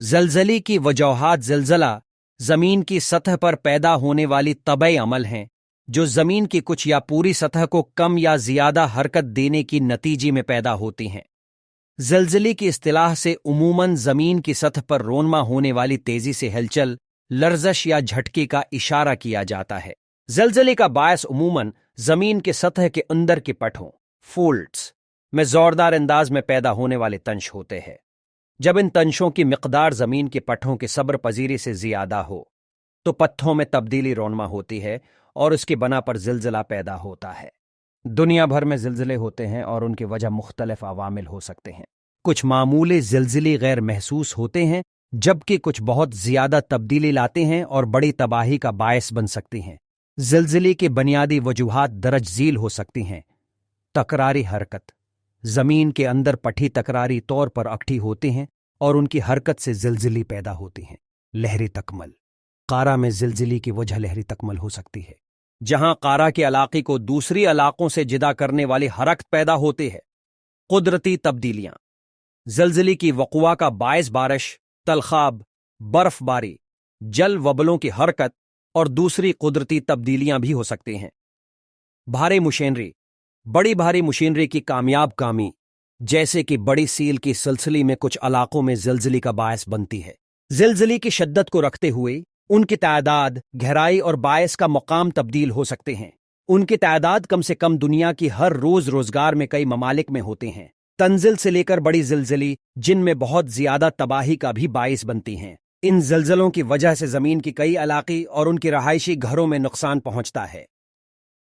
ज़लज़ले की वजूहात। ज़लज़ला ज़मीन की सतह पर पैदा होने वाली तबई अमल हैं जो ज़मीन की कुछ या पूरी सतह को कम या ज़्यादा हरकत देने की नतीजे में पैदा होती हैं। ज़लज़ले की इस्तिलाह से उमूमन ज़मीन की सतह पर रोनमा होने वाली तेज़ी से हलचल, लर्ज़श या झटके का इशारा किया जाता है। ज़लज़ले का बायस उमूमन ज़मीन के सतह के अंदर के पट्टों फोल्ड्स में ज़ोरदार अंदाज में पैदा होने वाले तंश होते हैं। जब इन तंशों की मिक़दार ज़मीन के पट्टों की सब्र पजीरी से ज़्यादा हो तो पत्थों में तब्दीली रोनमा होती है और उसकी बना पर ज़िलज़ला पैदा होता है। दुनिया भर में ज़िलज़ले होते हैं और उनकी वजह मुख्तलिफ अवामिल हो सकते हैं। कुछ मामूली ज़िलज़ले गैर महसूस होते हैं जबकि कुछ बहुत ज़्यादा तब्दीली लाते हैं और बड़ी तबाही का बायस बन सकती हैं। ज़िलज़ले की बुनियादी वजूहात दरज झील हो सकती हैं। तकरारी हरकत, ज़मीन के अंदर पट्टी तकरारी तौर पर इकट्ठी होती हैं और उनकी हरकत से ज़िलज़ले पैदा होती हैं। लहरी तकमल, कारा में ज़िलज़ले की वजह लहरी तकमल हो सकती है जहां कारा के इलाके को दूसरी इलाकों से जुदा करने वाली हरकत पैदा होती है। कुदरती तब्दीलियां, ज़लज़ले की वक़ुआ का बायस बारिश, तलखाब, बर्फबारी, जल वबलों की हरकत और दूसरी कुदरती तब्दीलियां भी हो सकती हैं। भारी मशीनरी, बड़ी भारी मशीनरी की कामयाब कामी जैसे कि बड़ी सील की सिलसिले में कुछ इलाकों में ज़लज़ले का बायस बनती है। ज़लज़ले की शिद्दत को रखते हुए उनकी तादाद, गहराई और बायस का मकाम तब्दील हो सकते हैं। उनकी तादाद कम से कम दुनिया की हर रोज़गार में कई ममालिक में होते हैं। तंजिल से लेकर बड़ी ज़लज़ले जिनमें बहुत ज़्यादा तबाही का भी बायस बनती हैं। इन ज़लज़लों की वजह से ज़मीन की कई इलाके और उनके रहायशी घरों में नुकसान पहुंचता है।